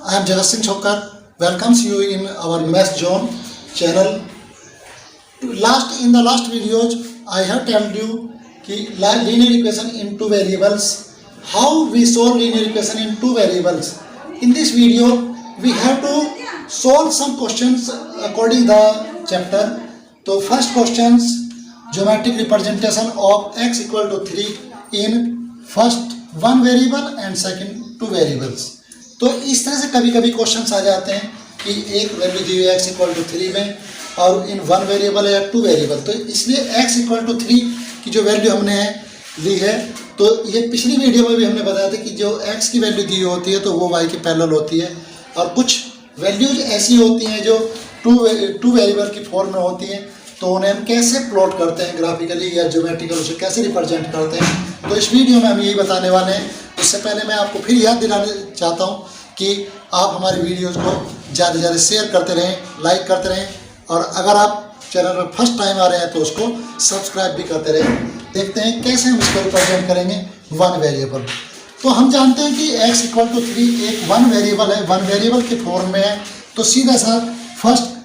I am Jagat Singh Chokar. Welcomes you in our Math Zone channel. In the last videos, I have told you linear equation in two variables. How we solve linear equation in two variables. In this video, we have to solve some questions according the chapter. So first questions, geometric representation of x equal to 3 in first one variable and second two variables. तो इस तरह से कभी कभी questions आ जाते हैं कि एक वैल्यू दी हुई है x इक्वल टू 3 में और इन वन वेरिएबल या टू वेरिएबल, तो इसलिए x इक्वल टू 3 की जो वैल्यू हमने ली है, तो ये पिछली वीडियो में भी हमने बताया था कि जो x की वैल्यू दी होती है तो वो y के पैरेलल होती है, और कुछ वैल्यूज ऐसी होती हैं जो टू वेरिएबल की फॉर्म में होती हैं, तो उन्हें हम कैसे प्लॉट करते हैं ग्राफिकली या ज्योमेट्रिकल, उसे कैसे रिप्रेजेंट करते हैं। तो इस वीडियो में हम यही बताने वाले हैं। उससे पहले मैं आपको फिर याद दिलाना चाहता हूं कि आप हमारी वीडियोस को ज़्यादा से ज़्यादा शेयर करते रहें, लाइक करते रहें, और अगर आप चैनल पर फर्स्ट टाइम आ रहे हैं तो उसको सब्सक्राइब भी करते रहें। देखते हैं कैसे हम इसको रिप्रेजेंट करेंगे वन वेरिएबल। तो हम जानते हैं कि x इक्वल टू 3 एक वन वेरिएबल है, वन वेरिएबल के फॉर्म में है। तो सीधा सा फर्स्ट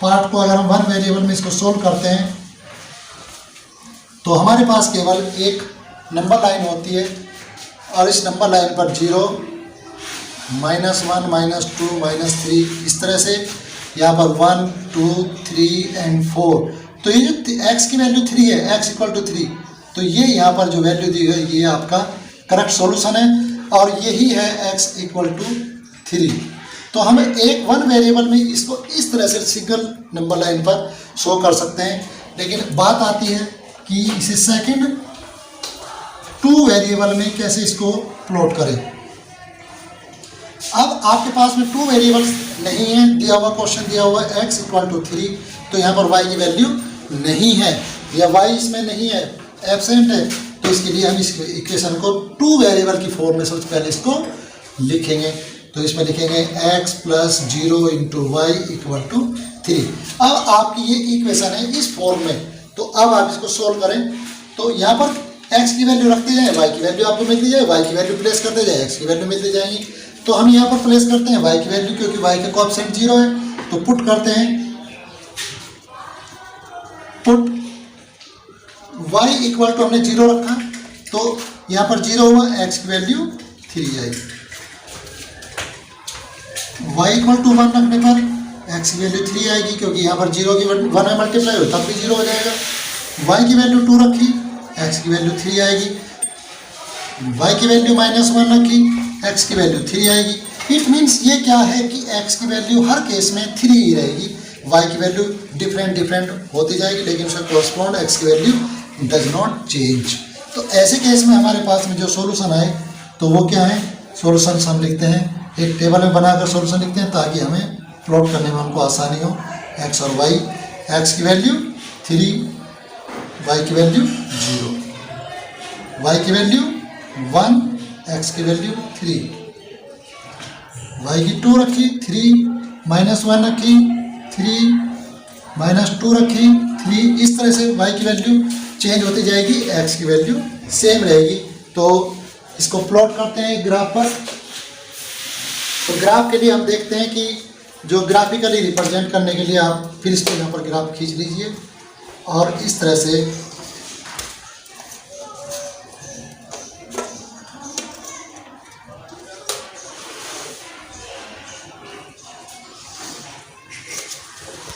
पार्ट को अगर हम वन वेरिएबल में इसको सोल्व करते हैं तो हमारे पास केवल एक नंबर लाइन होती है, और इस नंबर लाइन पर 0, -1, -2, -3, इस तरह से यहाँ पर 1, 2, 3 एंड 4। तो ये जो x की वैल्यू 3 है, x इक्वल टू 3, तो ये यहाँ पर जो वैल्यू दी है ये आपका करेक्ट सॉल्यूशन है, और यही है x इक्वल टू 3। तो हम एक वन वेरिएबल में इसको इस तरह से सिंगल नंबर लाइन पर शो कर सकते हैं, लेकिन बात आती है कि इसे सेकंड टू वेरिएबल में कैसे इसको प्लॉट करें। अब आपके पास में टू वेरिएबल्स नहीं है, दिया हुआ क्वेश्चन दिया हुआ है x इक्वल टू 3, तो यहाँ पर y की वैल्यू नहीं है या y इसमें नहीं है, एब्सेंट है। तो इसके लिए हम इस इक्वेशन को टू वेरिएबल की फॉर्म में सबसे पहले इसको लिखेंगे। तो इसमें लिखेंगे x plus 0 into y equal to 3। अब आपकी ये इक्वेशन है इस फॉर्म में, तो अब आप इसको सोल्व करें। तो यहाँ पर x की वैल्यू रखते जाए, y की वैल्यू आपको मिलती जाए, y की वैल्यू प्लेस करते जाए, x की वैल्यू मिलती जाएगी। तो हम यहाँ पर प्लेस करते हैं y की वैल्यू, क्योंकि y का कोएफिशिएंट 0 है, तो पुट करते हैं, पुट y इक्वल टू हमने 0 रखा, तो यहाँ पर 0 हुआ, x की वैल्यू 3 आई। y इक्वल टू 1 रखने पर x की वैल्यू 3 आएगी, क्योंकि यहाँ पर 0 की 1 में मल्टीप्लाई हो तब भी 0 हो जाएगा। y की वैल्यू 2 रखी, x की वैल्यू 3 आएगी। y की वैल्यू -1 रखी, x की वैल्यू 3 आएगी। इट मीन्स ये क्या है कि x की वैल्यू हर केस में 3 ही रहेगी, y की वैल्यू डिफरेंट होती जाएगी, लेकिन उसका कोरस्पॉन्ड x की वैल्यू डज नॉट चेंज। तो ऐसे केस में हमारे पास में जो सॉल्यूशन आए तो वो क्या है, सॉल्यूशन हम लिखते हैं एक टेबल में बनाकर सॉल्यूशन लिखते हैं, ताकि हमें प्लॉट करने में हमको आसानी हो। x और y, x की वैल्यू 3, y की वैल्यू 0, y की वैल्यू 1, x की वैल्यू 3, y की 2 रखी, 3, -1 रखी, 3, -2 रखी, 3, इस तरह से y की वैल्यू चेंज होती जाएगी, x की वैल्यू सेम रहेगी। तो इसको प्लॉट करते हैं ग्राफ पर। तो ग्राफ के लिए हम देखते हैं कि जो ग्राफिकली रिप्रेजेंट करने के लिए आप फिर से यहाँ पर ग्राफ खींच लीजिए, और इस तरह से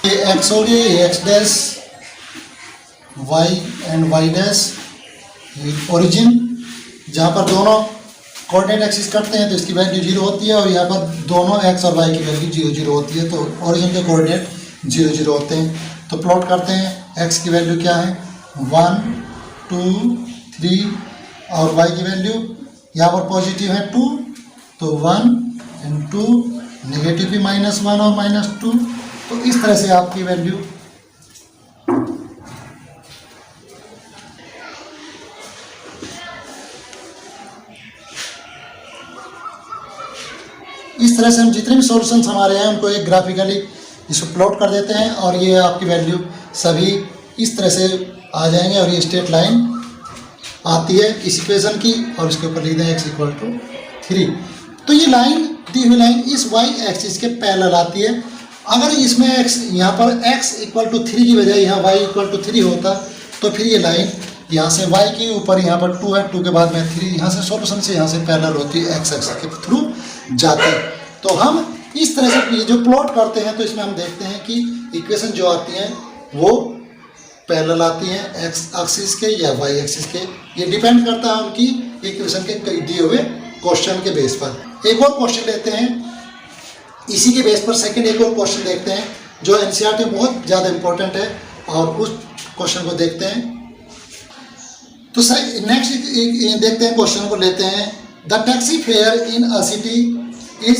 ये x हो गया, ये x dash, y and y dash, ये ओरिजिन जहाँ पर दोनों कोऑर्डिनेट एक्सिस करते हैं तो इसकी वैल्यू 0 होती है, और यहाँ पर दोनों x और y की वैल्यू 0, 0 होती है, तो ओरिजिन के कोऑर्डिनेट 0, 0 होते हैं। तो प्लॉट करते हैं, x की वैल्यू क्या है 1, 2, 3, और y की वैल्यू यहाँ पर पॉजिटिव है 2, तो 1 एंड 2, नेगेटिव भी -1 और -2। तो इस तरह से आपकी वैल्यू इस तरह से हम जितने भी सॉल्यूशंस हमारे हैं उनको एक ग्राफिकली इसको प्लॉट कर देते हैं, और ये आपकी वैल्यू सभी इस तरह से आ जाएंगे, और ये स्ट्रेट लाइन आती है इस इक्वेशन की, और इसके ऊपर लिख दें x इक्वल टू 3। तो ये लाइन दी हुई लाइन इस वाई एक्सिस के पैरेलल आती है। अगर इसमें x यहाँ पर x इक्वल टू 3 की बजाय यहाँ y इक्वल टू 3 होता तो फिर ये लाइन यहाँ से y के ऊपर यहाँ पर 2 है, 2 के बाद में 3, यहाँ से सॉल्यूशन से यहाँ से पैरेलल होती है, x एक्सिस के थ्रू जाती। तो हम इस तरह से ये जो प्लॉट करते हैं तो इसमें हम देखते हैं कि इक्वेशन जो आती हैं वो पैरेलल आती हैं x एक्सिस के या y एक्सिस के। ये डिपेंड करता है उनकी इक्वेशन के दिए हुए क्वेश्चन के बेस पर। एक और क्वेश्चन लेते हैं, इसी के बेस पर सेकंड एक और क्वेश्चन देखते हैं जो एनसीईआरटी में बहुत ज़्यादा इंपॉर्टेंट है, और उस क्वेश्चन को देखते हैं। तो नेक्स्ट देखते हैं, क्वेश्चन को लेते हैं। The taxi fare in a city is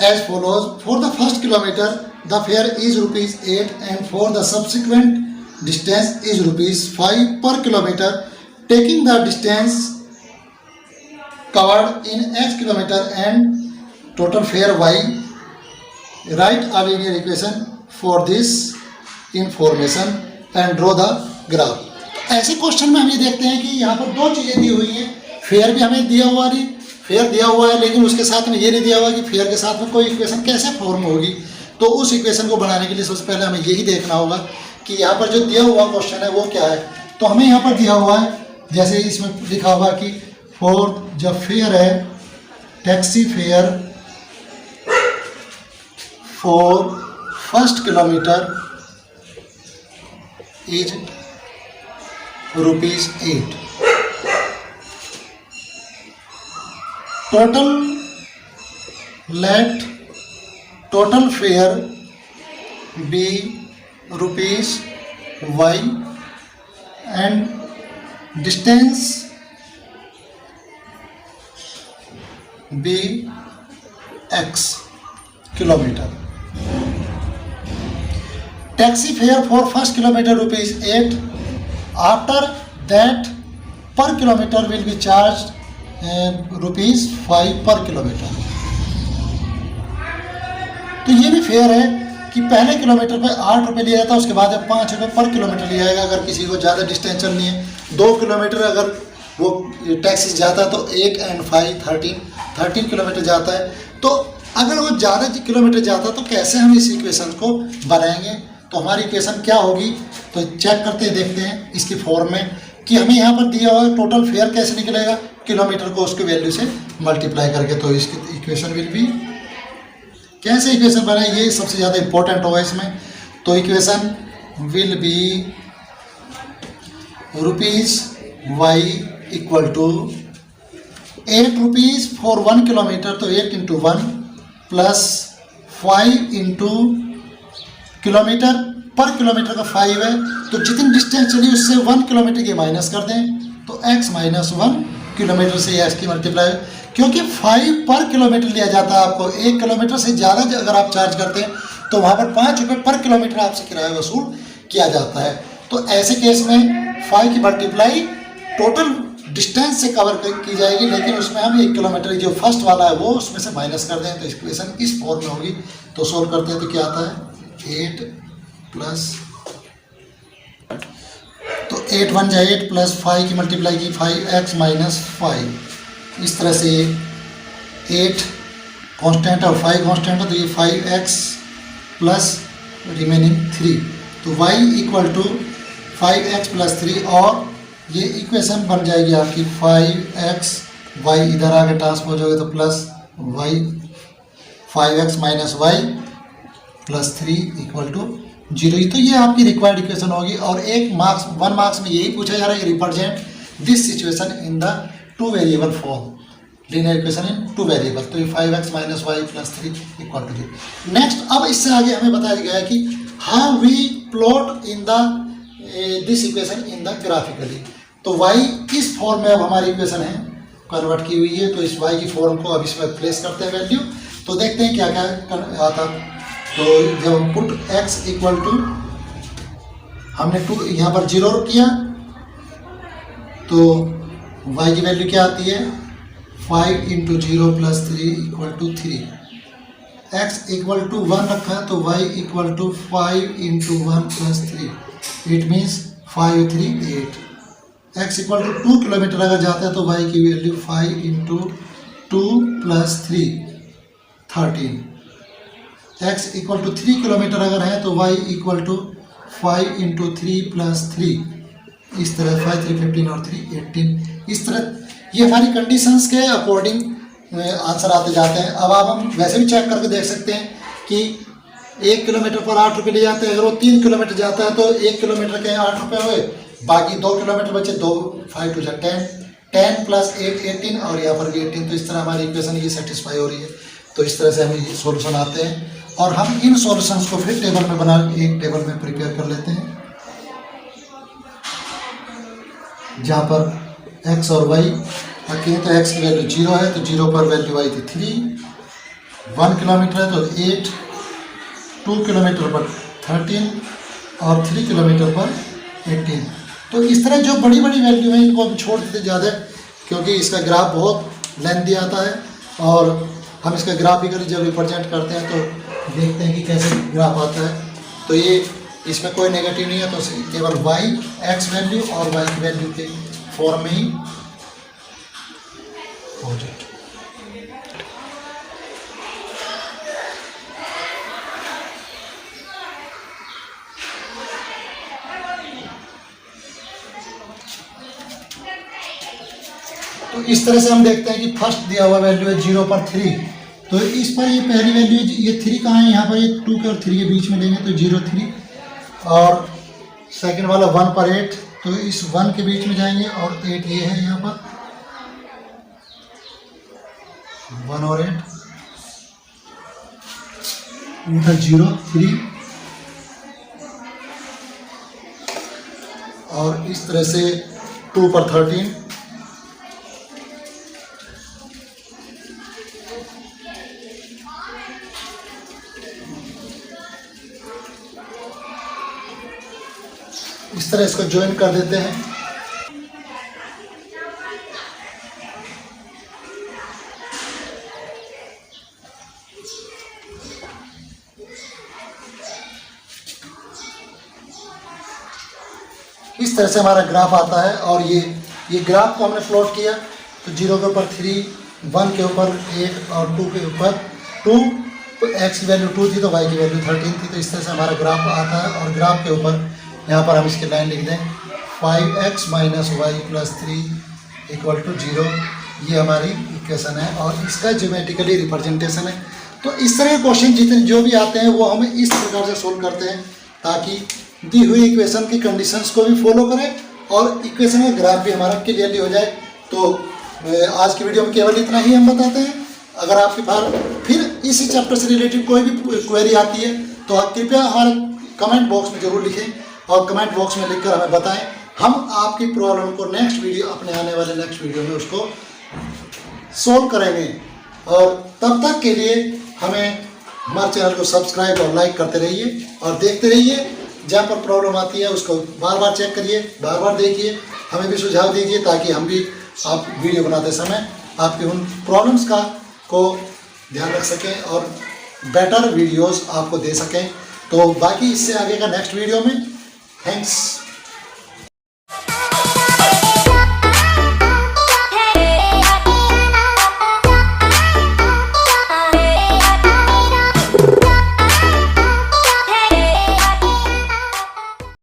as follows. For the first kilometre the fare is ₹8 and for the subsequent distance is ₹5 per kilometre. Taking the distance covered in x kilometer and total fare y, write a linear equation for this information and draw the graph। तो ऐसे question में हम ये देखते हैं कि यहाँ पर दो चीज़ें दी हुई हैं, फेयर भी हमें दिया हुआ नहीं, फेयर दिया हुआ है लेकिन उसके साथ में ये नहीं दिया हुआ कि फेयर के साथ में कोई इक्वेशन कैसे फॉर्म होगी। तो उस इक्वेशन को बनाने के लिए सबसे पहले हमें यही देखना होगा कि यहाँ पर जो दिया हुआ क्वेश्चन है वो क्या है। तो हमें यहाँ पर दिया हुआ है, जैसे इसमें लिखा होगा कि फॉर जब फेयर है taxi fare for first kilometre is ₹8। Total fare be ₹y and distance be x kilometre. Taxi fare for first kilometre ₹8। After that per kilometre will be charge ₹5 per kilometre. तो ये भी fair है कि पहले kilometre पे ₹8 लिया जाता है, उसके बाद ₹5 पर किलोमीटर लिया जाएगा अगर किसी को ज़्यादा डिस्टेंस चलनी है। 2 किलोमीटर अगर वो टैक्सी जाता है तो 8 एंड 5 13 किलोमीटर जाता है। तो अगर वो ज़्यादा किलोमीटर जाता है तो कैसे हम इस इक्वेशन को बनाएंगे। तो हमारी इक्वेशन क्या होगी, तो चेक करते हैं, देखते हैं इसकी फॉर्म में कि हमें यहाँ पर दिया हुआ टोटल फेयर कैसे निकलेगा, किलोमीटर को उसके वैल्यू से मल्टीप्लाई करके। तो इसकी इक्वेशन विल बी, कैसे इक्वेशन बनाए ये सबसे ज़्यादा इंपॉर्टेंट होगा इसमें। तो equation will be ₹y equal to ₹8 for 1 kilometre, तो 8 × 1 plus 5 into kilometre per kilometre का 5 है, तो जितनी डिस्टेंस चली उससे 1 किलोमीटर की माइनस कर दें तो x माइनस 1 किलोमीटर से x की मल्टीप्लाई, क्योंकि 5 पर किलोमीटर लिया जाता है आपको। 1 किलोमीटर से ज़्यादा अगर आप चार्ज करते हैं तो वहाँ पर ₹5 पर किलोमीटर आपसे किराया वसूल किया जाता है। तो ऐसे केस में 5 की मल्टीप्लाई टोटल डिस्टेंस से कवर की जाएगी, लेकिन उसमें हम 1 किलोमीटर जो फर्स्ट वाला है वो उसमें से माइनस कर दें तो इक्वेशन इस फॉर्म में होगी। तो सोल्व करते हैं तो क्या आता है 8 प्लस, तो 8 1 जा 8 प्लस 5 की मल्टीप्लाई की 5x माइनस 5। इस तरह से 8 कांस्टेंट और 5 कांस्टेंट है तो ये 5x प्लस रिमेनिंग 3, तो y equal to 5x plus 3, और ये इक्वेशन बन जाएगी आपकी 5x, y इधर आके ट्रांसपोज हो गया तो plus y, 5x minus y plus 3 equal to 0। तो ये आपकी रिक्वायर्ड इक्वेशन होगी। और 1 मार्क्स में यही पूछा जा रहा है कि represent this situation in the 2 variable form, linear equation in 2 variable. तो ये 5x minus y plus 3 equal to 0। Next, अब इससे आगे हमें बताया गया है कि how we plot in the this equation in the graphically. तो y इस फॉर्म में अब हमारी इक्वेशन है कन्वर्ट की हुई है, तो इस y की फॉर्म को अब इसमें प्लेस करते हैं वैल्यू। तो देखते हैं क्या क्या आता। तो जब हम पुट x इक्वल टू, हमने 2 यहाँ पर 0 किया तो y की वैल्यू क्या आती है 5 × 0 plus 3 equal to 3। x equal to 1 रखा तो y equal to 5 × 1 plus 3, it means 5 3 8। x equal to 2 किलोमीटर अगर जाता है तो y की value 5 × 2 plus 3 13। x equal to 3 kilometre अगर है तो y equal to 5 into 3 plus 3, इस तरह 5 3 15 और 3 18, इस तरह ये हमारी कंडीशंस के अकॉर्डिंग आंसर आते जाते हैं। अब आप हम वैसे भी चेक करके देख सकते हैं कि 1 किलोमीटर पर 8 रुपये ले जाते हैं। अगर वो 3 किलोमीटर जाता है तो 1 किलोमीटर के 8 रुपये हुए, बाकी 2 किलोमीटर बचे, 2 5 टू 10, 10 प्लस 8 18 और यहाँ पर भी 18। तो इस तरह हमारी इक्वेशन ये सेटिस्फाई हो रही है। तो इस तरह से हम ये सॉल्यूशन आते हैं और हम इन सॉल्यूशंस को फिर टेबल में बना एक टेबल में प्रिपेयर कर लेते हैं, जहाँ पर x और y रखे हैं। तो x की वैल्यू 0 है तो 0 पर वैल्यू आई थी 3, 1 किलोमीटर है तो 8, 2 किलोमीटर पर 13 और 3 किलोमीटर पर 18। तो इस तरह जो बड़ी बड़ी वैल्यू है इनको हम छोड़ देते ज़्यादा, क्योंकि इसका ग्राफ बहुत लेंथी आता है और हम इसका ग्राफिकली जब रिप्रेजेंट करते हैं तो देखते हैं कि कैसे ग्राफ आता है। तो ये इसमें कोई नेगेटिव नहीं है, तो केवल y x वैल्यू और y की वैल्यू के फॉर्म में ही हो जाए। तो इस तरह से हम देखते हैं कि फर्स्ट दिया हुआ वैल्यू है 0 पर 3, तो इस पर ये पहली वैल्यू ये 3 कहाँ है, यहाँ पर ये 2 के और 3 के बीच में लेंगे तो 0 3, और सेकंड वाला 1 पर 8, तो इस 1 के बीच में जाएंगे और 8 ये है यहाँ पर 1 और 8 उनका 0 3, और इस तरह से 2 पर 13, इस तरह इसको ज्वाइन कर देते हैं। इस तरह से हमारा ग्राफ आता है और ये ग्राफ को हमने प्लॉट किया तो 0 के ऊपर 3, 1 के ऊपर 8 और 2 के ऊपर 2, तो x की वैल्यू 2 थी तो y की वैल्यू 13 थी। तो इस तरह से हमारा ग्राफ आता है और ग्राफ के ऊपर यहाँ पर हम इसकी लाइन लिख दें 5x minus y plus 3 equal to 0। ये हमारी इक्वेशन है और इसका ज्योमेट्रिकली रिप्रेजेंटेशन है। तो इस तरह के क्वेश्चन जितने जो भी आते हैं वो हम इस प्रकार से सोल्व करते हैं ताकि दी हुई इक्वेशन की कंडीशंस को भी फॉलो करें और इक्वेशन का ग्राफ भी हमारा क्लियरली हो जाए। तो आज की वीडियो में केवल इतना ही हम बताते हैं। अगर आपके पास फिर इसी चैप्टर से रिलेटेड कोई भी क्वेरी आती है तो आप कृपया हमारे कमेंट बॉक्स में ज़रूर लिखें और कमेंट बॉक्स में लिखकर हमें बताएं। हम आपकी प्रॉब्लम को नेक्स्ट वीडियो अपने आने वाले नेक्स्ट वीडियो में उसको सोल्व करेंगे। और तब तक के लिए हमें हमारे चैनल को सब्सक्राइब और लाइक करते रहिए और देखते रहिए। जहाँ पर प्रॉब्लम आती है उसको बार बार चेक करिए, बार बार देखिए, हमें भी सुझाव दीजिए ताकि हम भी आप वीडियो बनाते समय आपके उन प्रॉब्लम्स को ध्यान रख सकें और बेटर वीडियोस आपको दे सकें। तो बाकी इससे आगे का नेक्स्ट वीडियो में थैंक्स।